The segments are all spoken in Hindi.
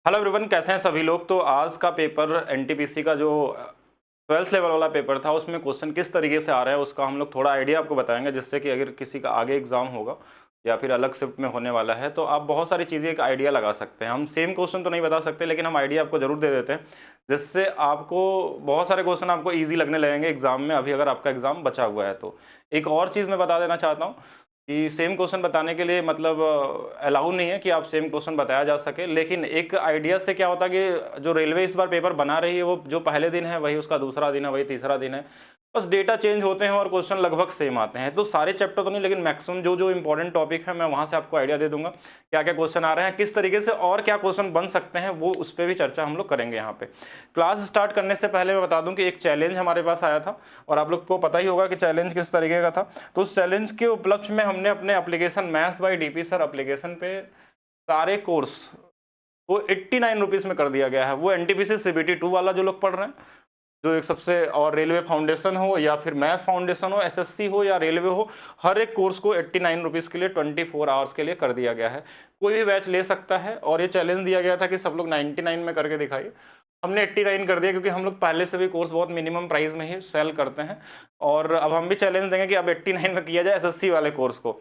हेलो एवरीवन, कैसे हैं सभी लोग। तो आज का पेपर एनटीपीसी का जो 12th लेवल वाला पेपर था उसमें क्वेश्चन किस तरीके से आ रहा है उसका हम लोग थोड़ा आइडिया आपको बताएंगे, जिससे कि अगर किसी का आगे एग्जाम होगा या फिर अलग शिफ्ट में होने वाला है तो आप बहुत सारी चीज़ें एक आइडिया लगा सकते हैं। हम सेम क्वेश्चन तो नहीं बता सकते, लेकिन हम आइडिया आपको जरूर दे देते हैं, जिससे आपको बहुत सारे क्वेश्चन आपको ईजी लगने लगेंगे एग्जाम में, अभी अगर आपका एग्जाम बचा हुआ है तो। एक और चीज़ मैं बता देना चाहता हूँ कि सेम क्वेश्चन बताने के लिए मतलब अलाउ नहीं है कि आप सेम क्वेश्चन बताया जा सके, लेकिन एक आइडिया से क्या होता है कि जो रेलवे इस बार पेपर बना रही है वो जो पहले दिन है वही उसका दूसरा दिन है, वही तीसरा दिन है, बस डेटा चेंज होते हैं और क्वेश्चन लगभग सेम आते हैं। तो सारे चैप्टर तो नहीं, लेकिन मैक्सिमम जो जो इंपॉर्टेंट टॉपिक है मैं वहाँ से आपको आइडिया दे दूंगा क्या क्या क्वेश्चन आ रहे हैं, किस तरीके से और क्या क्वेश्चन बन सकते हैं, वो उस पर भी चर्चा हम लोग करेंगे यहाँ पे। क्लास स्टार्ट करने से पहले मैं बता दूं कि एक चैलेंज हमारे पास आया था और आप लोग को पता ही होगा कि चैलेंज किस तरीके का था। तो उस चैलेंज के उपलक्ष्य में हमने अपने application maths by DP sir application पे सारे कोर्स वो 89 रुपीज़ में कर दिया गया है। वो एनटीपीसी सीबीटी 2 वाला जो लोग पढ़ रहे हैं, जो एक सबसे, और रेलवे फाउंडेशन हो या फिर मैथ्स फाउंडेशन हो, एसएससी हो या रेलवे हो, हर एक कोर्स को 89 रुपीज़ के लिए 24 आवर्स के लिए कर दिया गया है। कोई भी बैच ले सकता है और ये चैलेंज दिया गया था कि सब लोग 99 में करके दिखाइए। हमने 89 कर दिया क्योंकि हम लोग पहले से भी कोर्स बहुत मिनिमम प्राइस में ही सेल करते हैं, और अब हम भी चैलेंज देंगे कि अब 89 में किया जाए एसएससी वाले कोर्स को।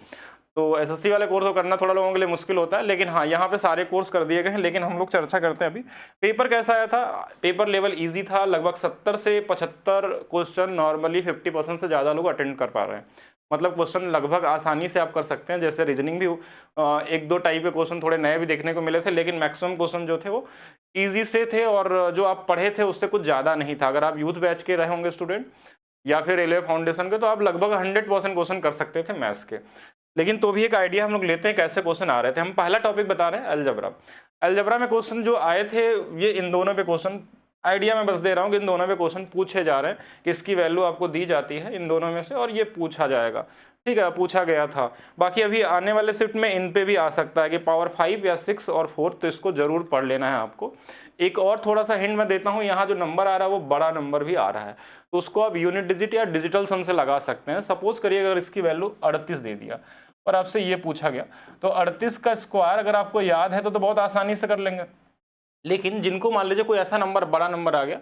तो एसएससी वाले कोर्स को करना थोड़ा लोगों के लिए मुश्किल होता है, लेकिन हाँ यहाँ पे सारे कोर्स कर दिए गए हैं। लेकिन हम लोग चर्चा करते हैं अभी पेपर कैसा आया था। पेपर लेवल इजी था, लगभग 70 से 75 क्वेश्चन नॉर्मली 50% से ज़्यादा लोग अटेंड कर पा रहे हैं। मतलब क्वेश्चन लगभग आसानी से आप कर सकते हैं। जैसे रीजनिंग भी एक दो टाइप के क्वेश्चन थोड़े नए भी देखने को मिले थे, लेकिन मैक्सिमम क्वेश्चन जो थे वो ईजी से थे और जो आप पढ़े थे उससे कुछ ज़्यादा नहीं था। अगर आप यूथ बैच के रहे होंगे स्टूडेंट या फिर रेलवे फाउंडेशन के, तो आप लगभग 100% क्वेश्चन कर सकते थे मैथ्स के। लेकिन तो भी एक आइडिया हम लोग लेते हैं कैसे क्वेश्चन आ रहे थे। हम पहला टॉपिक बता रहे हैं अलजबरा। अलजबरा में क्वेश्चन जो आए थे ये इन दोनों पे क्वेश्चन, आइडिया मैं बस दे रहा हूँ कि इन दोनों पे क्वेश्चन पूछे जा रहे हैं कि इसकी वैल्यू आपको दी जाती है इन दोनों में से और ये पूछा जाएगा। ठीक है, पूछा गया था। बाकी अभी आने वाले शिफ्ट में इन पे भी आ सकता है कि पावर 5 या 6 और 4, तो इसको जरूर पढ़ लेना है आपको। एक और थोड़ा सा हिंट मैं देता हूँ, यहाँ जो नंबर आ रहा है वो बड़ा नंबर भी आ रहा है, तो उसको आप यूनिट डिजिट या डिजिटल सम से लगा सकते हैं। सपोज करिए अगर इसकी वैल्यू 38 दे दिया और आपसे ये पूछा गया, तो 38 का स्क्वायर अगर आपको याद है तो बहुत आसानी से कर लेंगे। लेकिन जिनको मान लीजिए कोई ऐसा नंबर, बड़ा नंबर आ गया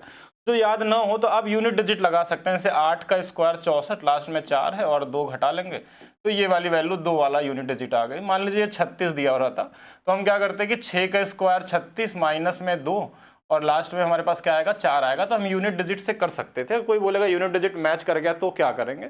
जो याद ना हो, तो आप यूनिट डिजिट लगा सकते हैं। जैसे 8 का स्क्वायर 64, लास्ट में 4 है और 2 घटा लेंगे तो ये वाली वैल्यू 2 वाला यूनिट डिजिट आ गई। मान लीजिए 36 दिया हो रहा था, तो हम क्या करते हैं कि 6 का स्क्वायर 36 माइनस में 2 और लास्ट में हमारे पास क्या आएगा, 4 आएगा। तो हम यूनिट डिजिट से कर सकते थे। कोई बोलेगा यूनिट डिजिट मैच कर गया तो क्या करेंगे,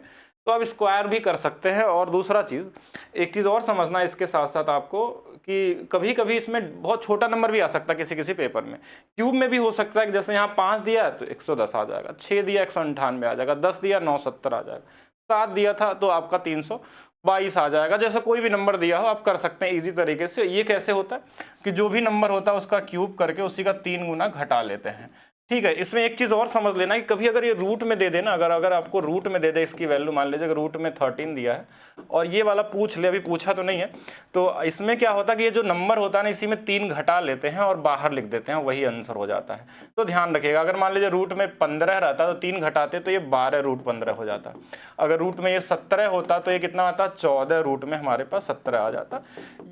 तो आप स्क्वायर भी कर सकते हैं। और दूसरा चीज़, एक चीज़ और समझना है इसके साथ साथ आपको कि कभी कभी इसमें बहुत छोटा नंबर भी आ सकता है किसी किसी पेपर में। क्यूब में भी हो सकता है कि जैसे यहाँ 5 दिया है तो 110 आ जाएगा, 6 दिया 198 आ जाएगा, 10 दिया 970 आ जाएगा, 7 दिया था तो आपका 322 आ जाएगा। जैसे कोई भी नंबर दिया हो आप कर सकते हैं इजी तरीके से। ये कैसे होता है कि जो भी नंबर होता है उसका क्यूब करके उसी का 3 गुना घटा लेते हैं। ठीक है, इसमें एक चीज़ और समझ लेना कि कभी अगर ये रूट में दे देना, अगर आपको रूट में दे दे इसकी वैल्यू, मान लीजिए रूट में 13 दिया है और ये वाला पूछ ले, अभी पूछा तो नहीं है, तो इसमें क्या होता है कि ये जो नंबर होता है ना इसी में 3 घटा लेते हैं और बाहर लिख देते हैं, वही आंसर हो जाता है। तो ध्यान रखिएगा, अगर मान लीजिए रूट में 15 रहता तो 3 घटाते तो ये 12 रूट 15 हो जाता। अगर रूट में ये 17 होता तो ये कितना आता, 14 रूट में हमारे पास 17 आ जाता।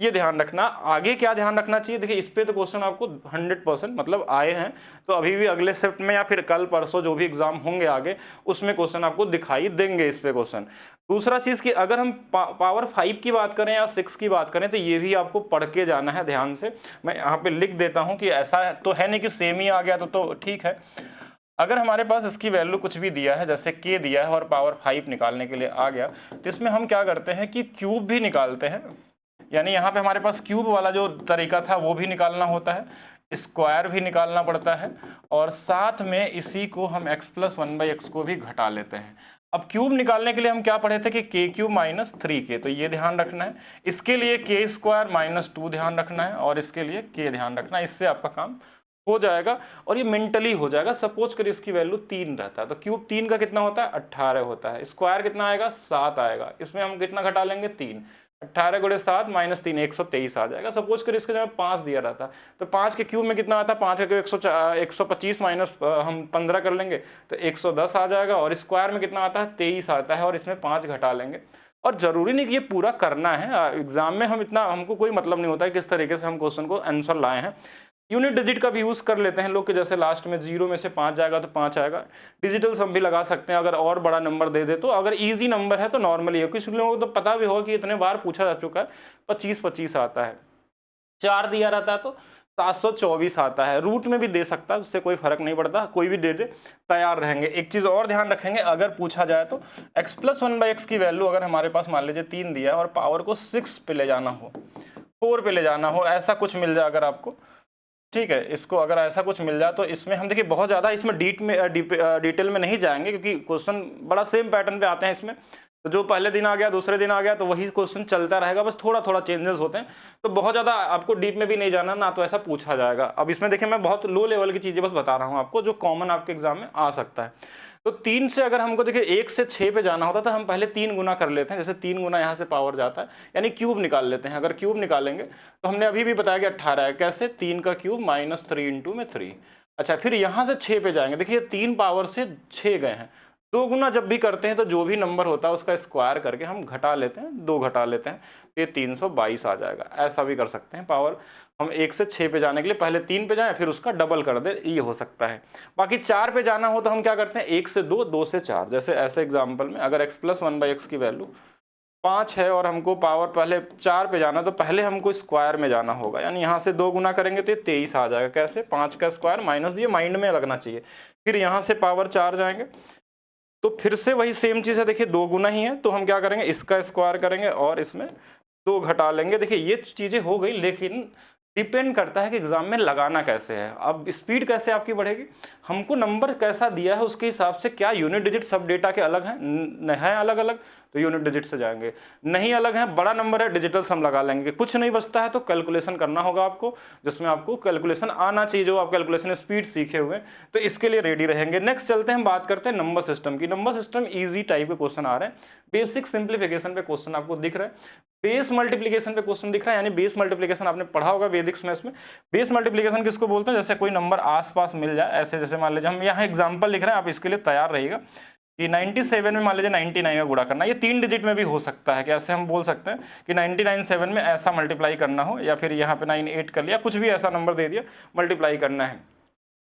ये ध्यान रखना। आगे क्या ध्यान रखना चाहिए, देखिए इस पे तो क्वेश्चन आपको 100% मतलब आए हैं, तो अभी भी अगले शिफ्ट में या फिर कल परसों जो भी एग्जाम होंगे आगे उसमें क्वेश्चन आपको दिखाई देंगे इस पे क्वेश्चन। दूसरा चीज कि अगर हम पावर 5 की बात करें या 6 की बात करें तो ये भी आपको पढ़ के जाना है ध्यान से। मैं यहाँ पे लिख देता हूँ कि ऐसा तो है नहीं कि सेम ही आ गया तो ठीक है। अगर हमारे पास इसकी वैल्यू कुछ भी दिया है, जैसे k दिया है और पावर 5 निकालने के लिए आ गया, तो इसमें हम क्या करते हैं कि क्यूब भी निकालते हैं। यानी यहाँ पे हमारे पास क्यूब वाला जो तरीका था वो भी निकालना होता है, स्क्वायर भी निकालना पड़ता है, और साथ में इसी को हम x + 1/x को भी घटा लेते हैं। अब क्यूब निकालने के लिए हम क्या पढ़े थे कि k³ - 3k, तो ये ध्यान रखना है। इसके लिए k² - 2 ध्यान रखना है और इसके लिए k ध्यान रखना है। इससे आपका काम हो जाएगा और ये मेंटली हो जाएगा। सपोज करिए इसकी वैल्यू 3 रहता है तो क्यूब 3 का कितना होता है, 18 होता है। स्क्वायर कितना आएगा, 7 आएगा। इसमें हम कितना घटा लेंगे, 3। 18 × 7 - 3 123 आ जाएगा। सपोज करिए इसके जगह 5 दिया रहता तो 5 के क्यूब में कितना आता, 5 का क्यूब 125 माइनस हम 15 कर लेंगे तो 110 आ जाएगा। और स्क्वायर में कितना आता है, 23 आता है, और इसमें 5 घटा लेंगे। और जरूरी नहीं कि ये पूरा करना है एग्जाम में, हम इतना, हमको कोई मतलब नहीं होता है किस तरीके से हम क्वेश्चन को आंसर लाए हैं। यूनिट डिजिट का भी यूज़ कर लेते हैं लोग कि जैसे लास्ट में 0 में से 5 जाएगा तो 5 आएगा। डिजिटल सम भी लगा सकते हैं अगर और बड़ा नंबर दे दे तो। अगर ईजी नंबर है तो नॉर्मली है, कुछ लोगों को तो पता भी होगा कि इतने बार पूछा जा चुका है, 25-25 आता है। 4 दिया रहता है तो 724 आता है। रूट में भी दे सकता है, उससे कोई फर्क नहीं पड़ता, कोई भी दे दे तैयार रहेंगे। एक चीज़ और ध्यान रखेंगे, अगर पूछा जाए तो x + 1/x की वैल्यू अगर हमारे पास मान लीजिए 3 दिया है और पावर को 6 पे ले जाना हो, 4 पे ले जाना हो, ऐसा कुछ मिल जाए अगर आपको, ठीक है, इसको अगर ऐसा कुछ मिल जाए तो इसमें हम देखिए बहुत ज़्यादा इसमें डिटेल में नहीं जाएंगे क्योंकि क्वेश्चन बड़ा सेम पैटर्न पे आते हैं इसमें। तो जो पहले दिन आ गया दूसरे दिन आ गया तो वही क्वेश्चन चलता रहेगा, बस थोड़ा थोड़ा चेंजेस होते हैं। तो बहुत ज़्यादा आपको डीप में भी नहीं जाना ना, तो ऐसा पूछा जाएगा। अब इसमें देखिए मैं बहुत लो लेवल की चीज़ें बस बता रहा हूँ आपको जो कॉमन आपके एग्जाम में आ सकता है। तो 3 से अगर हमको देखिए 1 से 6 पे जाना होता तो हम पहले 3 गुना कर लेते हैं। जैसे 3 गुना यहाँ से पावर जाता है यानी क्यूब निकाल लेते हैं। अगर क्यूब निकालेंगे तो हमने अभी भी बताया कि 18 है। कैसे? 3 का क्यूब -3 × 3। अच्छा, फिर यहाँ से 6 पे जाएंगे। देखिए 3 पावर से 6 गए हैं। 2 गुना जब भी करते हैं तो जो भी नंबर होता है उसका स्क्वायर करके हम घटा लेते हैं, 2 घटा लेते हैं, तो ये 322 आ जाएगा। ऐसा भी कर सकते हैं। पावर हम 1 से 6 पे जाने के लिए पहले 3 पे जाएं फिर उसका डबल कर दे, ये हो सकता है। बाकी 4 पे जाना हो तो हम क्या करते हैं, 1 से 2, 2 से 4। जैसे ऐसे एग्जाम्पल में अगर x + 1/x की वैल्यू 5 है और हमको पावर पहले 4 पे जाना तो पहले हमको स्क्वायर में जाना होगा, यानी यहाँ से 2 गुना करेंगे तो 23 आ जाएगा। कैसे? 5 का स्क्वायर माइनस दिए, माइंड में लगना चाहिए। फिर यहाँ से पावर 4 जाएंगे तो फिर से वही सेम चीज़ है। देखिए 2 गुना ही है तो हम क्या करेंगे, इसका स्क्वायर करेंगे और इसमें 2 घटा लेंगे। देखिए ये चीज़ें हो गई, लेकिन डिपेंड करता है कि एग्जाम में लगाना कैसे है। अब स्पीड कैसे आपकी बढ़ेगी, हमको नंबर कैसा दिया है उसके हिसाब से। क्या यूनिट डिजिट सब डेटा के अलग हैं, है अलग अलग तो यूनिट डिजिट से जाएंगे, नहीं अलग है, बड़ा नंबर है, डिजिटल सम लगा लेंगे। कुछ नहीं बचता है तो कैलकुलेशन करना होगा आपको, जिसमें आपको कैलकुलेशन आना चाहिए, जो आप कैलकुलेशन स्पीड सीखे हुए, तो इसके लिए रेडी रहेंगे। नेक्स्ट चलते हैं, हम बात करते हैं नंबर सिस्टम की। नंबर सिस्टम ईजी टाइप के क्वेश्चन आ रहे हैं। बेसिक सिंप्लीफिकेशन पे क्वेश्चन आपको दिख रहा है, बेस मल्टीप्लिकेशन पे क्वेश्चन दिख रहा है, यानी बेस मल्टीप्लिकेशन आपने पढ़ा होगा वेदिक्स में। इसमें बेस मल्टीप्लिकेशन किसको बोलते हैं, जैसे कोई नंबर आसपास मिल जाए, ऐसे जैसे मान लीजिए हम यहाँ एग्जांपल लिख रहे हैं, आप इसके लिए तैयार रहिएगा कि 97 में मान लीजिए 99 का गुणा करना। ये 3 डिजिट में भी हो सकता है कि ऐसे हम बोल सकते हैं कि 99 में ऐसा मल्टीप्लाई करना हो, या फिर यहाँ पे 98 कर लिया, कुछ भी ऐसा नंबर दे दिया मल्टीप्लाई करना है।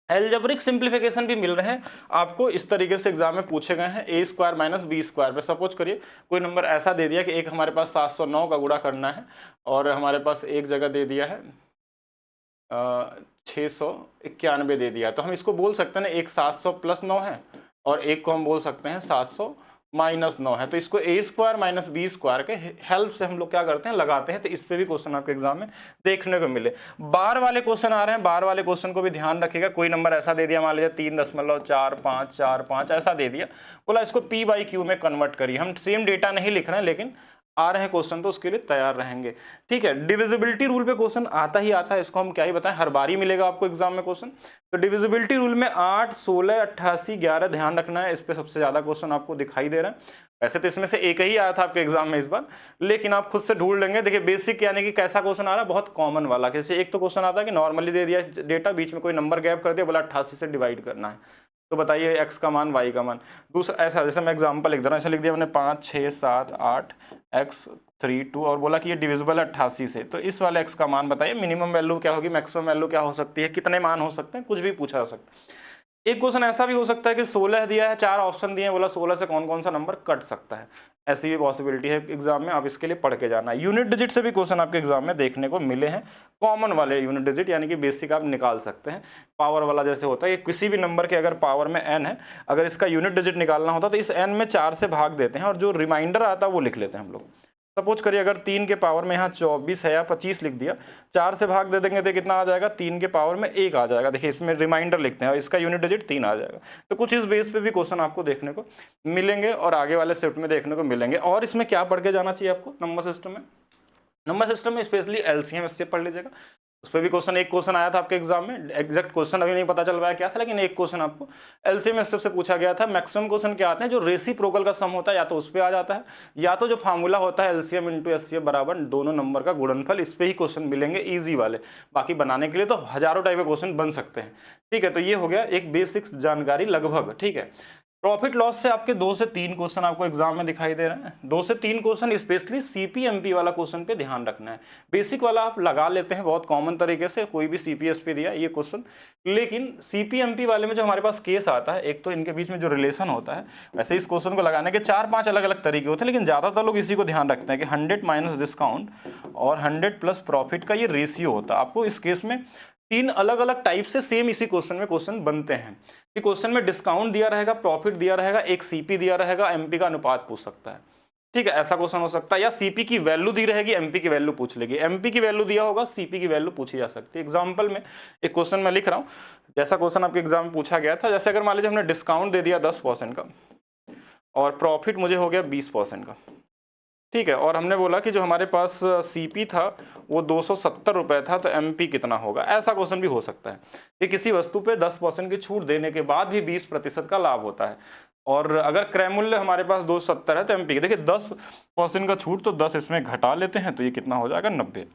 एल्जेब्रिक सिंप्लीफिकेशन भी मिल रहे हैं आपको, इस तरीके से एग्जाम में पूछे गए हैं। a² - b² पे सपोज करिए कोई नंबर ऐसा दे दिया कि एक हमारे पास 709 का गुणा करना है और हमारे पास एक जगह दे दिया है 691 दे दिया, तो हम इसको बोल सकते हैं ना, एक 700 + 9 है और एक को हम बोल सकते हैं 700 - 9 है। तो इसको a² - b² के हेल्प से हम लोग क्या करते हैं, लगाते हैं। तो इस पे भी क्वेश्चन आपके एग्जाम में देखने को मिले। बार वाले क्वेश्चन आ रहे हैं, बार वाले क्वेश्चन को भी ध्यान रखिएगा। कोई नंबर ऐसा दे दिया, मान लीजिए 3.4545 ऐसा दे दिया, बोला इसको p/q में कन्वर्ट करिए। हम सेम डेटा नहीं लिख रहे हैं लेकिन आ रहे हैं क्वेश्चन, तो उसके लिए तैयार रहेंगे। ठीक है, डिविजिबिलिटी रूल पे क्वेश्चन आता ही आता है, इसको हम क्या ही बताएं, हर बार ही मिलेगा आपको एग्जाम में क्वेश्चन। तो डिविजिबिलिटी रूल में 8, 16, 88, 11 ध्यान रखना है, इस पे सबसे ज्यादा क्वेश्चन आपको दिखाई दे रहा है। वैसे तो इसमें से एक ही आया था आपके एग्जाम में इस बार, लेकिन आप खुद से ढूंढ लेंगे। देखिए बेसिक यानी कि कैसा क्वेश्चन आ रहा है, बहुत कॉमन वाला। जैसे एक तो क्वेश्चन आता है कि नॉर्मली दे दिया डेटा, बीच में कोई नंबर गैप कर दिया, बोला 88 से डिवाइड करना है, तो बताइए x का मान y का मान। दूसरा ऐसा, जैसे मैं एग्जांपल लिख दे रहा हूँ, ऐसा लिख दिया मैंने 5, 6, 7, 8 x 3, 2 और बोला कि ये डिविजिबल है 88 से, तो इस वाले x का मान बताइए। मिनिमम वैल्यू क्या होगी, मैक्सिमम वैल्यू क्या हो सकती है, कितने मान हो सकते हैं, कुछ भी पूछा जा सकता है। एक क्वेश्चन ऐसा भी हो सकता है कि 16 दिया है, 4 ऑप्शन दिए हैं, बोला 16 से कौन कौन सा नंबर कट सकता है, ऐसी भी पॉसिबिलिटी है एग्जाम में। आप इसके लिए पढ़ के जाना है। यूनिट डिजिट से भी क्वेश्चन आपके एग्जाम में देखने को मिले हैं, कॉमन वाले यूनिट डिजिट, यानी कि बेसिक आप निकाल सकते हैं। पावर वाला जैसे होता है, किसी भी नंबर के अगर पावर में n है, अगर इसका यूनिट डिजिट निकालना होता तो इस n में 4 से भाग देते हैं और जो रिमाइंडर आता है वो लिख लेते हैं हम लोग। सपोज करिए अगर 3 के पावर में यहाँ 24 है या 25 लिख दिया, 4 से भाग दे देंगे तो कितना आ जाएगा, 3 के पावर में 1 आ जाएगा। देखिए इसमें रिमाइंडर लिखते हैं और इसका यूनिट डिजिट 3 आ जाएगा। तो कुछ इस बेस पे भी क्वेश्चन आपको देखने को मिलेंगे और आगे वाले शिफ्ट में देखने को मिलेंगे। और इसमें क्या पढ़ के जाना चाहिए आपको नंबर सिस्टम में, नंबर सिस्टम में स्पेशली एलसीएम इससे पढ़ लीजिएगा। उस पर भी क्वेश्चन, एक क्वेश्चन आया था आपके एग्जाम में, एग्जैक्ट क्वेश्चन अभी नहीं पता चल रहा है क्या था, लेकिन एक क्वेश्चन आपको एलसीएम से पूछा गया था। मैक्सिमम क्वेश्चन क्या आते हैं, जो रेसिप्रोकल का सम होता है या तो उस पर आ जाता है, या तो जो फार्मूला होता है एलसीएम × एचसीएफ बराबर दोनों नंबर का गुणनफल, इस पे ही क्वेश्चन मिलेंगे ईजी वाले। बाकी बनाने के लिए तो हजारों टाइप के क्वेश्चन बन सकते हैं। ठीक है, तो ये हो गया एक बेसिक जानकारी लगभग। ठीक है, प्रॉफिट लॉस से आपके 2 से 3 क्वेश्चन आपको एग्जाम में दिखाई दे रहे हैं। 2 से 3 क्वेश्चन स्पेशली सीपीएमपी वाला क्वेश्चन पे ध्यान रखना है। बेसिक वाला आप लगा लेते हैं बहुत कॉमन तरीके से, कोई भी सीपीएस पे दिया ये क्वेश्चन, लेकिन सीपीएमपी वाले में जो हमारे पास केस आता है, एक तो इनके बीच में जो रिलेशन होता है, वैसे इस क्वेश्चन को लगाने के 4-5 अलग अलग तरीके होते हैं, लेकिन ज़्यादातर लोग इसी को ध्यान रखते हैं कि 100 माइनस डिस्काउंट और 100 प्लस प्रॉफिट का ये रेशियो होता है। आपको इस केस में 3 अलग अलग टाइप से सेम इसी क्वेश्चन में क्वेश्चन बनते हैं कि क्वेश्चन में डिस्काउंट दिया रहेगा, प्रॉफिट दिया रहेगा, एक सीपी दिया रहेगा, एमपी का अनुपात पूछ सकता है, ठीक है, ऐसा क्वेश्चन हो सकता है। या सीपी की वैल्यू दी रहेगी, एमपी की वैल्यू पूछ लेगी, एमपी की वैल्यू दिया होगा, सीपी की वैल्यू पूछी जा सकती है। एग्जांपल में एक क्वेश्चन मैं लिख रहा हूँ, जैसा क्वेश्चन आपके एग्जाम में पूछा गया था, जैसे अगर मान लीजिए हमने डिस्काउंट दे दिया 10% का और प्रॉफिट मुझे हो गया 20% का, ठीक है, और हमने बोला कि जो हमारे पास सीपी था वो 270 रुपये था, तो एमपी कितना होगा, ऐसा क्वेश्चन भी हो सकता है कि किसी वस्तु पे 10% की छूट देने के बाद भी 20% का लाभ होता है, और अगर क्रय मूल्य हमारे पास 270 है तो एमपी, देखिए 10% का छूट तो 10 इसमें घटा लेते हैं तो ये कितना हो जाएगा 90,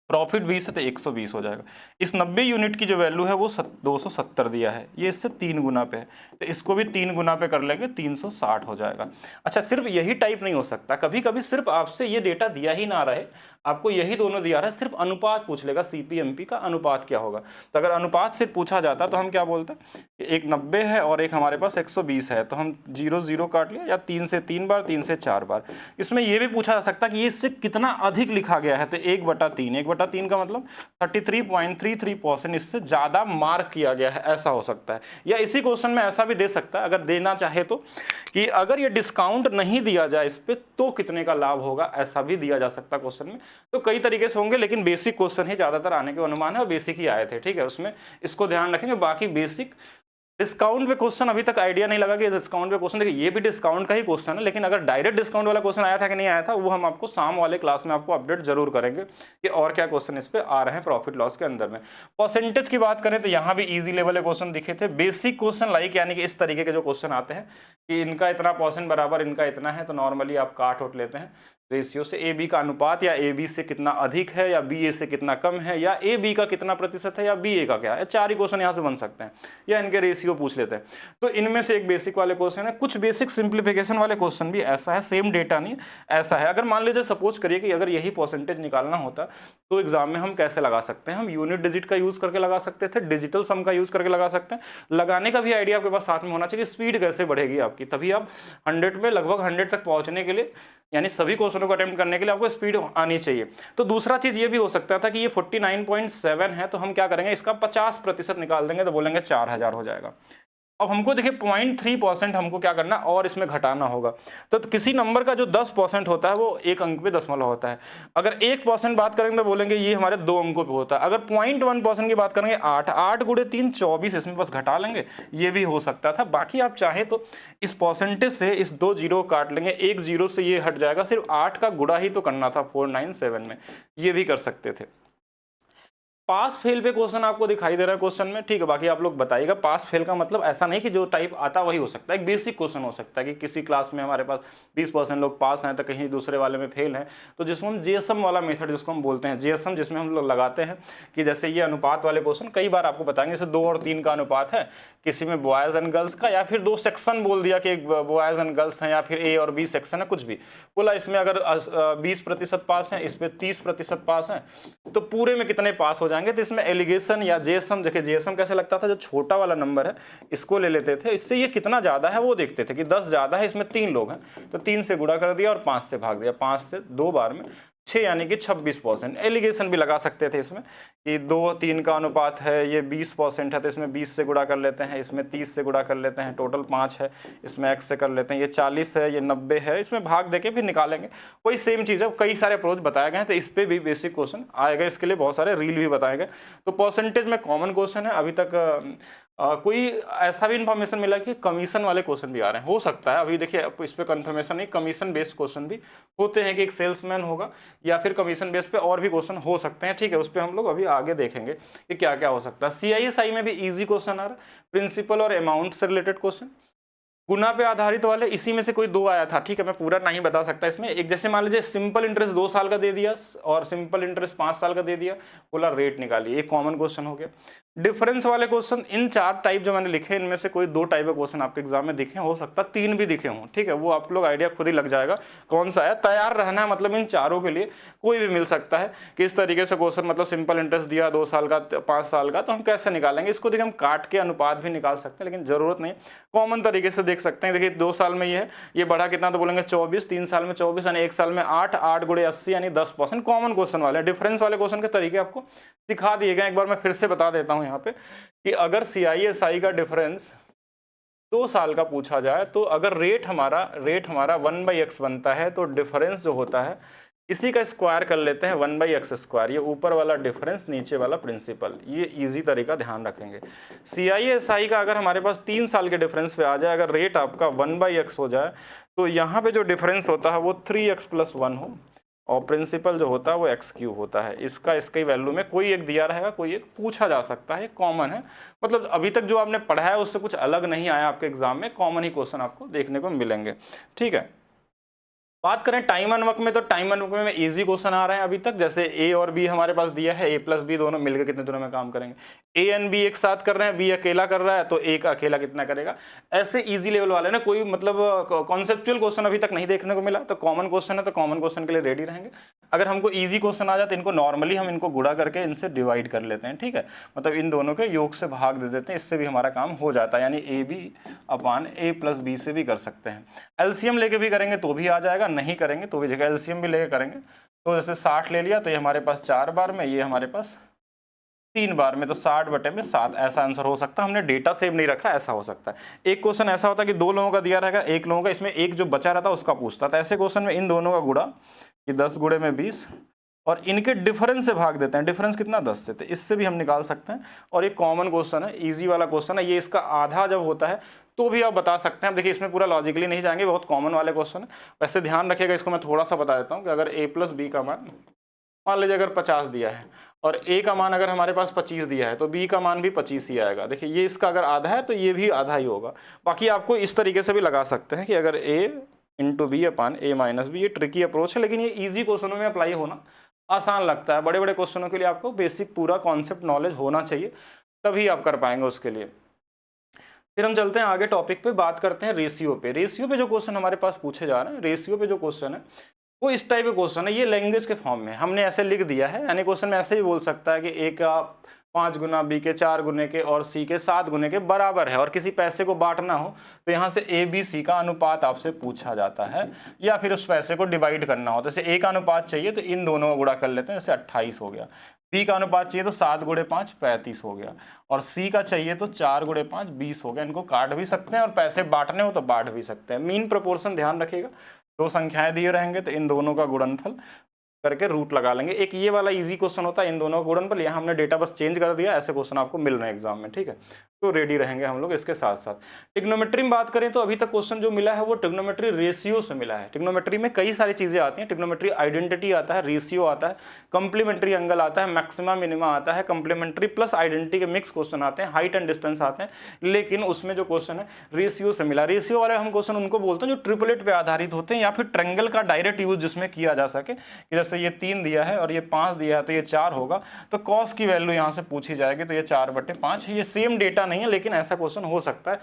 प्रॉफिट 20 है तो 120 हो जाएगा। इस 90 यूनिट की जो वैल्यू है वो 270 दिया है, ये इससे 3 गुना पे है, तो इसको भी 3 गुना पे कर लेंगे, 360 हो जाएगा। अच्छा, सिर्फ यही टाइप नहीं हो सकता, कभी कभी सिर्फ आपसे ये डेटा दिया ही ना रहे, आपको यही दोनों दिया रहा है, सिर्फ अनुपात पूछ लेगा, सीपीएमपी का अनुपात क्या होगा। तो अगर अनुपात सिर्फ पूछा जाता तो हम क्या बोलते हैं कि एक 90 है और एक हमारे पास 120 है, तो हम 0 0 काट लिया, या 3 से 3 बार, 3 से 4 बार। इसमें यह भी पूछा जा सकता है कि इससे कितना अधिक लिखा गया है, तो 1/3, 1/3 का मतलब 33.33% इससे ज्यादा मार्क किया गया है, ऐसा हो सकता है। या इसी क्वेश्चन में ऐसा भी दे सकता है, अगर देना चाहे तो, कि अगर ये डिस्काउंट नहीं दिया जाए इस पे तो कितने का लाभ होगा, ऐसा भी दिया जा सकता है क्वेश्चन में। तो कई तरीके से होंगे, लेकिन बेसिक क्वेश्चन ही ज्यादातर आने के अनुमान है, और बेसिक ही आए थे, ठीक है, उसमें इसको ध्यान रखेंगे। बाकी बेसिक डिस्काउंट पे क्वेश्चन अभी तक आइडिया नहीं लगा कि डिस्काउंट पे क्वेश्चन, देखिए ये भी डिस्काउंट का ही क्वेश्चन है, लेकिन अगर डायरेक्ट डिस्काउंट वाला क्वेश्चन आया था कि नहीं आया था, वो हम आपको शाम वाले क्लास में आपको अपडेट जरूर करेंगे कि और क्या क्वेश्चन इस पे आ रहे हैं प्रॉफिट लॉस के अंदर में। परसेंटेज की बात करें तो यहाँ भी इजी लेवल के क्वेश्चन दिखे थे, बेसिक क्वेश्चन लाइक, यानी कि इस तरीके के जो क्वेश्चन आते हैं कि इनका इतना % बराबर, इनका इतना है, तो नॉर्मली आप काट उठ लेते हैं रेशियो से, ए बी का अनुपात, या ए बी से कितना अधिक है, या बी ए से कितना कम है, या ए बी का कितना प्रतिशत है, या बी ए का क्या है, 4 ही क्वेश्चन यहाँ से बन सकते हैं, या इनके रेशियो पूछ लेते हैं। तो इनमें से एक बेसिक वाले क्वेश्चन है, कुछ बेसिक सिंप्लीफिकेशन वाले क्वेश्चन भी ऐसा है, सेम डेटा नहीं ऐसा है। अगर मान लीजिए सपोज करिए कि अगर यही परसेंटेज निकालना होता तो एग्जाम में हम कैसे लगा सकते हैं, हम यूनिट डिजिट का यूज करके लगा सकते थे, डिजिटल सम का यूज करके लगा सकते हैं। लगाने का भी आइडिया आपके पास साथ में होना चाहिए, स्पीड कैसे बढ़ेगी आपकी, तभी आप 100 में लगभग 100 तक पहुंचने के लिए, यानी सभी क्वेश्चनों को अटेम्प्ट करने के लिए आपको स्पीड आनी चाहिए। तो दूसरा चीज ये भी हो सकता था कि ये 49.7 है, तो हम क्या करेंगे, इसका 50% निकाल देंगे, तो बोलेंगे 4000 हो जाएगा। अब हमको देखिए 0.3% हमको क्या करना और इसमें घटाना होगा। तो किसी नंबर का जो 10% होता है वो एक अंक पे दशमलव होता है। अगर 1% बात करेंगे तो बोलेंगे ये हमारे 2 अंकों पे होता है। अगर 0.1% की बात करेंगे 8 × 3 24, इसमें बस घटा लेंगे, ये भी हो सकता था। बाकी आप चाहे तो इस परसेंटेज से इस 2 जीरो काट लेंगे, 1 जीरो से ये हट जाएगा, सिर्फ 8 का गुणा ही तो करना था 497 में, ये भी कर सकते थे। पास फेल पे क्वेश्चन आपको दिखाई दे रहा है क्वेश्चन में, ठीक है, बाकी आप लोग बताइएगा। पास फेल का मतलब ऐसा नहीं कि जो टाइप आता वही हो सकता है, एक बेसिक क्वेश्चन हो सकता है कि किसी क्लास में हमारे पास 20% लोग पास हैं तो कहीं दूसरे वाले में फेल हैं, तो जिसको हम जीएसएम वाला मेथड जिसको हम बोलते हैं, जीएसएम, जिसमें हम लोग लगाते हैं कि जैसे ये अनुपात वाले क्वेश्चन कई बार आपको बताएंगे, जैसे 2 और 3 का अनुपात है, किसी में बॉयज एंड गर्ल्स का, या फिर 2 सेक्शन बोल दिया कि एक बॉयज एंड गर्ल्स हैं, या फिर ए और बी सेक्शन है, कुछ भी बोला, इसमें अगर 20% पास हैं, इस पे 30% पास हैं, तो पूरे में कितने पास हो जाएंगे। तो इसमें एलिगेशन या जेएसएम, देखिए जेएसएम कैसे लगता था, जो छोटा वाला नंबर है इसको ले लेते थे, इससे ये कितना ज्यादा है वो देखते थे कि 10 ज्यादा है, इसमें 3 लोग हैं तो 3 से गुणा कर दिया और 5 से भाग दिया, 5 से 2 बार में 6, यानी कि 26%। एलिगेशन भी लगा सकते थे इसमें कि 2-3 का अनुपात है, ये 20% है, तो इसमें 20 से गुणा कर लेते हैं, इसमें 30 से गुणा कर लेते हैं, टोटल 5 है, इसमें x से कर लेते हैं, ये 40 है, ये 90 है, इसमें भाग देके फिर निकालेंगे। वही सेम चीज़ है, कई सारे अप्रोच बताए गए हैं, तो इस पर भी बेसिक क्वेश्चन आएगा, इसके लिए बहुत सारे रील भी बताए गए। तो परसेंटेज में कॉमन क्वेश्चन है। अभी तक कोई ऐसा भी इंफॉर्मेशन मिला कि कमीशन वाले क्वेश्चन भी आ रहे हैं, हो सकता है, अभी देखिए इस पे कंफर्मेशन नहीं, कमीशन बेस्ड क्वेश्चन भी होते हैं कि एक सेल्समैन होगा, या फिर कमीशन बेस पे और भी क्वेश्चन हो सकते हैं, ठीक है, उस पर हम लोग अभी आगे देखेंगे कि क्या क्या हो सकता है। CISI में भी इजी क्वेश्चन आ रहा है, प्रिंसिपल और अमाउंट से रिलेटेड क्वेश्चन, गुना पे आधारित वाले, इसी में से कोई 2 आया था, ठीक है, मैं पूरा नहीं बता सकता इसमें। एक जैसे मान लीजिए सिंपल इंटरेस्ट 2 साल का दे दिया और सिंपल इंटरेस्ट 5 साल का दे दिया, बोला रेट निकालिए, एक कॉमन क्वेश्चन हो गया। डिफरेंस वाले क्वेश्चन इन 4 टाइप जो मैंने लिखे इनमें से कोई 2 टाइप के क्वेश्चन आपके एग्जाम में दिखे, हो सकता 3 भी दिखे हों, ठीक है, वो आप लोग आइडिया खुद ही लग जाएगा कौन सा है। तैयार रहना है, मतलब इन चारों के लिए कोई भी मिल सकता है। किस तरीके से क्वेश्चन, मतलब सिंपल इंटरेस्ट दिया 2 साल का 5 साल का, तो हम कैसे निकालेंगे इसको, देखिए हम काट के अनुपात भी निकाल सकते हैं, लेकिन जरूरत नहीं, कॉमन तरीके से देख सकते हैं। देखिए 2 साल में ये बढ़ा कितना, तो बोलेंगे 24, 3 साल में 24 यानी 1 साल में 8, 8 गुणे 80 यानी 10%। कॉमन क्वेश्चन वाले, डिफरेंस वाले क्वेश्चन के तरीके आपको सिखा दिए गए। एक बार मैं फिर से बता देता हूँ यहाँ पे कि अगर CISI का डिफरेंस 2 साल का पूछा जाए, तो अगर रेट हमारा 1/x बनता है, तो डिफरेंस जो होता है इसी का स्क्वायर कर लेते हैं 1/x²। ये ऊपर वाला डिफरेंस, नीचे वाला प्रिंसिपल, ये इजी तरीका ध्यान रखेंगे। CISI का अगर हमारे पास 3 साल के डिफरेंस पे आ जाए, अगर रेट आपका 1/x हो जाए, तो यहाँ पे जो डिफरेंस होता है वो 3x+1 हो, और प्रिंसिपल जो होता है वो x³ होता है। इसकी वैल्यू में कोई एक दिया रहेगा, कोई एक पूछा जा सकता है, कॉमन है, मतलब अभी तक जो आपने पढ़ा है उससे कुछ अलग नहीं आया आपके एग्जाम में, कॉमन ही क्वेश्चन आपको देखने को मिलेंगे, ठीक है। बात करें टाइम एंड वर्क में, तो टाइम एंड वर्क में इजी क्वेश्चन आ रहे हैं अभी तक। जैसे ए और बी हमारे पास दिया है, A+B दोनों मिलकर कितने दिनों में काम करेंगे। ए एंड बी एक साथ कर रहे हैं, बी अकेला कर रहा है, तो ए का अकेला कितना करेगा। ऐसे इजी लेवल वाले ना, कोई मतलब कॉन्सेप्चुअल क्वेश्चन अभी तक नहीं देखने को मिला, तो कॉमन क्वेश्चन है तो कॉमन क्वेश्चन के लिए रेडी रहेंगे। अगर हमको ईजी क्वेश्चन आ जाए तो इनको नॉर्मली हम इनको गुणा करके इनसे डिवाइड कर लेते हैं, ठीक है, मतलब इन दोनों के योग से भाग दे देते हैं, इससे भी हमारा काम हो जाता है, यानी AB/A+B से भी कर सकते हैं। एलसीएम लेके भी करेंगे तो भी आ जाएगा, नहीं करेंगे तो भी जगह एलसीएम भी लेके करेंगे। तो जैसे 60 ले लिया, तो ये हमारे पास 4 बार में, ये हमारे पास 3 बार में, तो 60/7 ऐसा आंसर हो सकता है। हमने डेटा सेव नहीं रखा, ऐसा हो सकता है। एक क्वेश्चन ऐसा होता है कि 2 लोगों का दिया रहेगा, एक लोगों का, इसमें एक जो बचा रहता है उसका पूछता था। ऐसे क्वेश्चन में इन दोनों का गुणा, कि 10 गुणे में 20, और इनके डिफरेंस से भाग देते हैं। डिफरेंस कितना, 10 से, तो इससे भी हम निकाल सकते हैं। और एक कॉमन क्वेश्चन है, इजी वाला क्वेश्चन है, ये इसका आधा जब होता है तो भी आप बता सकते हैं। देखिए इसमें पूरा लॉजिकली नहीं जाएंगे, बहुत कॉमन वाले क्वेश्चन है। वैसे ध्यान रखिएगा, इसको मैं थोड़ा सा बता देता हूँ कि अगर A+B का मान मान लीजिए अगर 50 दिया है, और A का मान अगर हमारे पास 25 दिया है, तो B का मान भी 25 ही आएगा। देखिए ये इसका अगर आधा है तो ये भी आधा ही होगा। बाकी आपको इस तरीके से भी लगा सकते हैं कि अगर A/B/A-B, ये ट्रिकी अप्रोच है, लेकिन ये ईजी क्वेश्चनों में अप्लाई होना आसान लगता है। बड़े बड़े क्वेश्चनों के लिए आपको बेसिक पूरा कॉन्सेप्ट नॉलेज होना चाहिए, तभी आप कर पाएंगे उसके लिए। फिर हम चलते हैं आगे टॉपिक पे, बात करते हैं रेशियो पे। रेशियो पे जो क्वेश्चन हमारे पास पूछे जा रहे हैं, रेशियो पे जो क्वेश्चन है वो इस टाइप के क्वेश्चन है। ये लैंग्वेज के फॉर्म में हमने ऐसे लिख दिया है, यानी क्वेश्चन में ऐसे ही बोल सकता है कि A का 5 गुना, B के 4 गुने के, और C के 7 गुने के बराबर है, और किसी पैसे को बांटना हो तो यहाँ से ABC का अनुपात आपसे पूछा जाता है, या फिर उस पैसे को डिवाइड करना हो। जैसे A का अनुपात चाहिए तो इन दोनों को गुणा कर लेते हैं, जैसे 28 हो गया। B का अनुपात चाहिए तो 7 गुणे 5 35 हो गया, और C का चाहिए तो 4 गुणे 5 20 हो गया। इनको काट भी सकते हैं, और पैसे बांटने हो तो बांट भी सकते हैं। मीन प्रोपोर्शन ध्यान रखिएगा, 2 संख्याएं दिए रहेंगे तो इन दोनों का गुणनफल करके रूट लगा लेंगे। एक ये वाला इजी क्वेश्चन होता है, इन दोनों का गुणनफल, यहाँ हमने डेटा बस चेंज कर दिया। ऐसे क्वेश्चन आपको मिल रहे हैं एग्जाम में, ठीक है, तो रेडी रहेंगे हम लोग इसके साथ साथ। ट्रिग्नोमेट्री में बात करें तो अभी तक क्वेश्चन जो मिला है वो ट्रिग्नोमेट्री रेशियो से मिला है। ट्रिग्नोमेट्री में कई सारी चीजें आती हैं, ट्रिग्नोमेट्री आइडेंटिटी आता है, रेशियो आता है, कंप्लीमेंट्री एंगल आता है, मैक्सिमा मिनिमा आता है, कंप्लीमेंट्री प्लस आइडेंटिटी के मिक्स क्वेश्चन आते हैं, हाइट एंड डिस्टेंस आते हैं, लेकिन उसमें जो क्वेश्चन है रेशियो से मिला। रेशियो वाले हम क्वेश्चन उनको बोलते हैं जो ट्रिपलेट पे आधारित होते हैं, या फिर ट्रायंगल का डायरेक्ट यूज जिसमें किया जा सके, कि जैसे ये 3 दिया है और ये 5 दिया है तो ये 4 होगा, तो कॉस की वैल्यू यहाँ से पूछी जाएगी, तो ये 4/5 है। ये सेम डेटा नहीं है, लेकिन ऐसा क्वेश्चन हो सकता है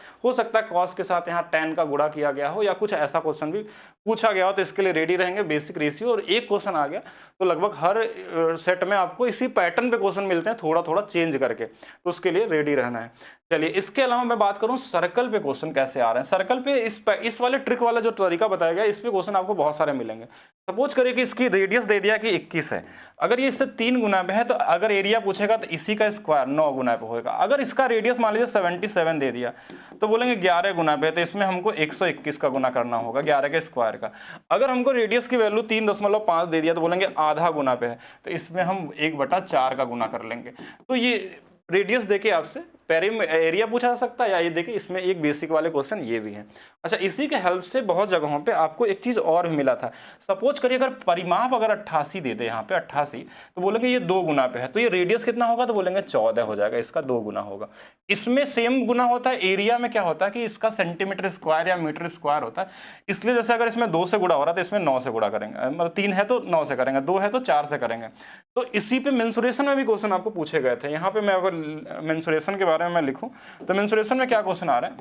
कॉस के साथ यहाँ tan का गुणा किया गया हो, या कुछ ऐसा क्वेश्चन भी पूछा गया हो, तो इसके लिए रेडी रहेंगे बेसिक रेशियो। और एक क्वेश्चन आ गया तो लगभग हर सेट में आपको इसी पैटर्न पे क्वेश्चन मिलते हैं, थोड़ा थोड़ा चेंज करके, तो उसके लिए रेडी रहना है। चलिए इसके अलावा मैं बात करूं सर्कल पे क्वेश्चन कैसे आ रहे हैं। सर्कल पे इस वाले ट्रिक वाला जो तरीका बताया गया, इस पे क्वेश्चन आपको बहुत सारे मिलेंगे। सपोज करिए कि इसकी रेडियस दे दिया कि 21 है, अगर ये इससे 3 गुना पे है तो अगर एरिया पूछेगा तो इसी का स्क्वायर 9 गुना पे होगा। अगर इसका रेडियस मान लीजिए 77 दे दिया तो बोलेंगे 11 गुना पे, तो इसमें हमको 121 का गुना करना होगा 11 के स्क्वायर का। अगर हमको रेडियस की वैल्यू 3.5 दे दिया तो बोलेंगे आधा गुना पे है, तो इसमें हम 1/4 का गुना कर लेंगे। तो ये रेडियस देके आपसे पेरिम एरिया पूछा जा सकता है, या ये देखिए इसमें एक बेसिक वाले क्वेश्चन ये भी है। अच्छा, इसी के हेल्प से बहुत जगहों पे आपको एक चीज़ और भी मिला था। सपोज करिए अगर परिमाप अगर 88 दे दे, यहाँ पे 88, तो बोलेंगे ये 2 गुना पे है, तो ये रेडियस कितना होगा, तो बोलेंगे 14 हो जाएगा, इसका 2 गुना होगा। इसमें सेम गुना होता है, एरिया में क्या होता है कि इसका सेंटीमीटर स्क्वायर या मीटर स्क्वायर होता है। इसलिए जैसे अगर इसमें 2 से गुणा हो रहा है तो इसमें 9 से गुणा करेंगे, मतलब 3 है तो 9 से करेंगे, 2 है तो 4 से करेंगे। तो इसी पे मेंसुरेशन में भी क्वेश्चन आपको पूछे गए थे। यहाँ पे मैं अगर मेंसुरेशन के बारे में मैं लिखूं तो मेंसुरेशन में क्या क्वेश्चन आ रहा है,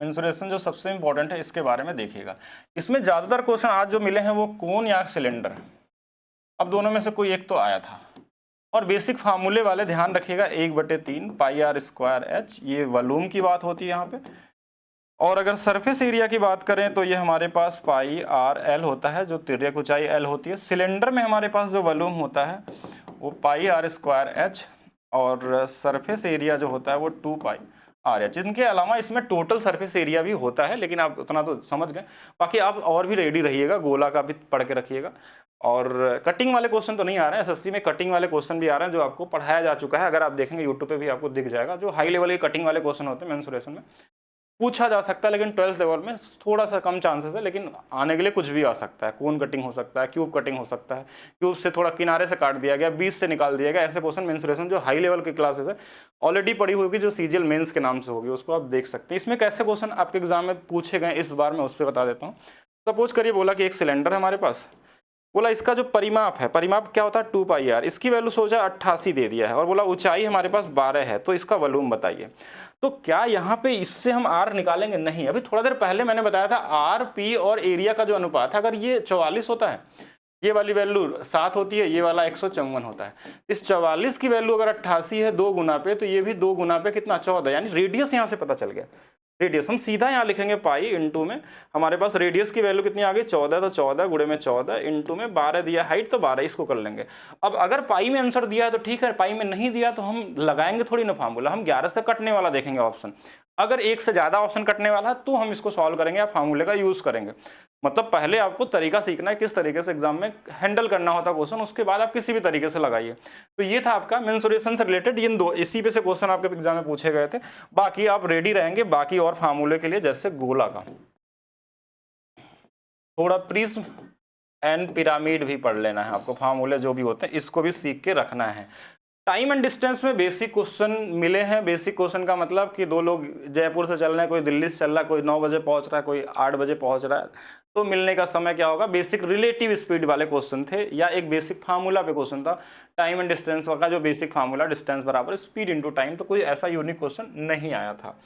मेंसुरेशन जो सबसे इंपॉर्टेंट है इसके बारे में देखिएगा। इसमें ज्यादातर क्वेश्चन आज जो मिले हैं वो कोन या सिलेंडर, अब दोनों में से कोई एक तो आया था। और बेसिक फार्मूले वाले ध्यान रखिएगा, 1/3 पाई आर स्क्वायर एच, ये वॉल्यूम की बात होती है यहाँ पे। और अगर सरफेस एरिया की बात करें तो ये हमारे पास पाई आर एल होता है, जो तिर्यक ऊंचाई एल होती है। सिलेंडर में हमारे पास जो वॉल्यूम होता है वो पाई आर स्क्वायर एच, और सरफेस एरिया जो होता है वो 2 पाई आर एच। इनके अलावा इसमें टोटल सरफेस एरिया भी होता है, लेकिन आप उतना तो समझ गए। बाकी आप और भी रेडी रहिएगा, गोला का भी पढ़ के रखिएगा। और कटिंग वाले क्वेश्चन तो नहीं आ रहे हैं, एसएससी में कटिंग वाले क्वेश्चन भी आ रहे हैं जो आपको पढ़ाया जा चुका है। अगर आप देखेंगे यूट्यूब पे भी आपको दिख जाएगा, जो हाई लेवल के कटिंग वाले क्वेश्चन होते हैं मेंसुरेशन में पूछा जा सकता है, लेकिन 12th लेवल में थोड़ा सा कम चांसेस है। लेकिन आने के लिए कुछ भी आ सकता है, कोन कटिंग हो सकता है, क्यूब कटिंग हो सकता है, क्यूब से थोड़ा किनारे से काट दिया गया, बीच से निकाल दिया गया, ऐसे क्वेश्चन मेंसुरेशन जो हाई लेवल की क्लासेस है ऑलरेडी पढ़ी होगी, जो सीजीएल मेंस के नाम से होगी, उसको आप देख सकते हैं। इसमें कैसे क्वेश्चन आपके एग्जाम में पूछे गए इस बार मैं उस पर बता देता हूँ। सपोज करिए बोला कि एक सिलेंडर है हमारे पास, बोला इसका जो परिमाप है, परिमाप क्या होता है 2 पाई आर, इसकी वैल्यू सोचा 88 दे दिया है, और बोला ऊंचाई हमारे पास 12 है, तो इसका वॉल्यूम बताइए। तो क्या यहाँ पे इससे हम आर निकालेंगे? नहीं, अभी थोड़ा देर पहले मैंने बताया था आर पी और एरिया का जो अनुपात है, अगर ये 44 होता है, ये वाली वैल्यू 7 होती है, ये वाला 154 होता है, इस 44 की वैल्यू अगर 88 है 2 गुना पे, तो ये भी 2 गुना पे कितना 14, यानी रेडियस यहाँ से पता चल गया। रेडियस हम सीधा यहाँ लिखेंगे पाई इंटू में, हमारे पास रेडियस की वैल्यू कितनी आ गई 14, तो 14 गुणे में 14 इंटू में 12 दिया, हाइट तो 12, इसको कर लेंगे। अब अगर पाई में आंसर दिया है तो ठीक है, पाई में नहीं दिया तो हम लगाएंगे थोड़ी ना फार्मूला, हम 11 से कटने वाला देखेंगे ऑप्शन। अगर 1 से ज़्यादा ऑप्शन कटने वाला है तो हम इसको सॉल्व करेंगे या फार्मूले का यूज़ करेंगे। मतलब पहले आपको तरीका सीखना है किस तरीके से एग्जाम में हैंडल करना होता है क्वेश्चन, उसके बाद आप किसी भी तरीके से लगाइए। तो ये था आपका मेंसुरेशन से रिलेटेड, इन दो इसी पे से क्वेश्चन आपके एग्जाम में पूछे गए थे। बाकी आप रेडी रहेंगे बाकी और फार्मूले के लिए, जैसे गोला का थोड़ा प्रिज्म एंड पिरामिड भी पढ़ लेना है आपको, फार्मूले जो भी होते हैं इसको भी सीख के रखना है। टाइम एंड डिस्टेंस में बेसिक क्वेश्चन मिले हैं। बेसिक क्वेश्चन का मतलब कि दो लोग जयपुर से चल रहे हैं, कोई दिल्ली से चल रहा है, कोई 9 बजे पहुंच रहा है, कोई 8 बजे पहुंच रहा है, तो मिलने का समय क्या होगा। बेसिक रिलेटिव स्पीड वाले क्वेश्चन थे, या एक बेसिक फार्मूला पे क्वेश्चन था, टाइम एंड डिस्टेंस का जो बेसिक फार्मूला, डिस्टेंस बराबर स्पीड इंटू टाइम। तो कोई ऐसा यूनिक क्वेश्चन नहीं आया था,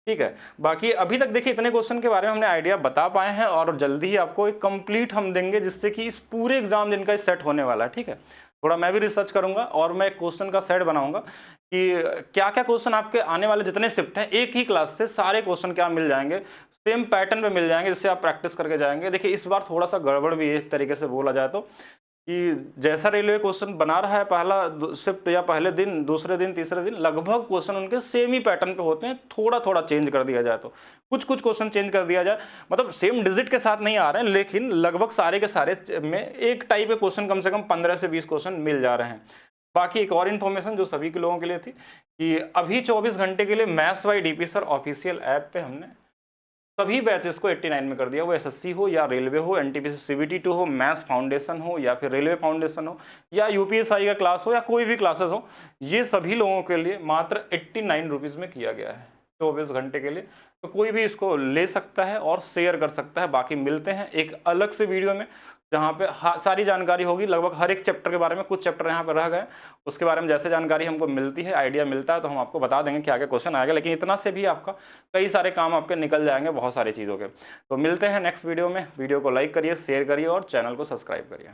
ठीक है। बाकी अभी तक देखिए इतने क्वेश्चन के बारे में हमने आइडिया बता पाए हैं, और जल्दी ही आपको एक कंप्लीट हम देंगे, जिससे कि इस पूरे एग्जाम दिन का सेट होने वाला है, ठीक है। थोड़ा मैं भी रिसर्च करूंगा और मैं क्वेश्चन का सेट बनाऊंगा कि क्या क्या क्वेश्चन आपके आने वाले जितने शिफ्ट हैं एक ही क्लास से सारे क्वेश्चन क्या मिल जाएंगे, सेम पैटर्न पे मिल जाएंगे, जिससे आप प्रैक्टिस करके जाएंगे। देखिए इस बार थोड़ा सा गड़बड़ भी है, एक तरीके से बोला जाए तो, कि जैसा रेलवे क्वेश्चन बना रहा है पहला शिफ्ट या पहले दिन, दूसरे दिन, तीसरे दिन, लगभग क्वेश्चन उनके सेम ही पैटर्न पे होते हैं। थोड़ा थोड़ा चेंज कर दिया जाए तो, कुछ कुछ क्वेश्चन चेंज कर दिया जाए, मतलब सेम डिजिट के साथ नहीं आ रहे हैं, लेकिन लगभग सारे के सारे में एक टाइप के क्वेश्चन कम से कम 15 से 20 क्वेश्चन मिल जा रहे हैं। बाकी एक और इन्फॉर्मेशन जो सभी के लोगों के लिए थी, कि अभी 24 घंटे के लिए maths by DP sir official app पे हमने सभी बैचेस को 89 में कर दिया। वो एसएससी हो या रेलवे हो, एनटीपीसी सीबीटी 2 हो, मैथ्स फाउंडेशन हो या फिर रेलवे फाउंडेशन हो, या यूपीएसआई का क्लास हो, या कोई भी क्लासेस हो, ये सभी लोगों के लिए मात्र 89 रुपीज़ में किया गया है 24 घंटे के लिए। तो कोई भी इसको ले सकता है और शेयर कर सकता है। बाकी मिलते हैं एक अलग से वीडियो में, जहाँ पे सारी जानकारी होगी लगभग हर एक चैप्टर के बारे में। कुछ चैप्टर यहाँ पे रह गए, उसके बारे में जैसे जानकारी हमको मिलती है, आइडिया मिलता है, तो हम आपको बता देंगे कि आगे क्वेश्चन आएगा। लेकिन इतना से भी आपका कई सारे काम आपके निकल जाएंगे बहुत सारी चीज़ों के। तो मिलते हैं नेक्स्ट वीडियो में। वीडियो को लाइक करिए, शेयर करिए और चैनल को सब्सक्राइब करिए।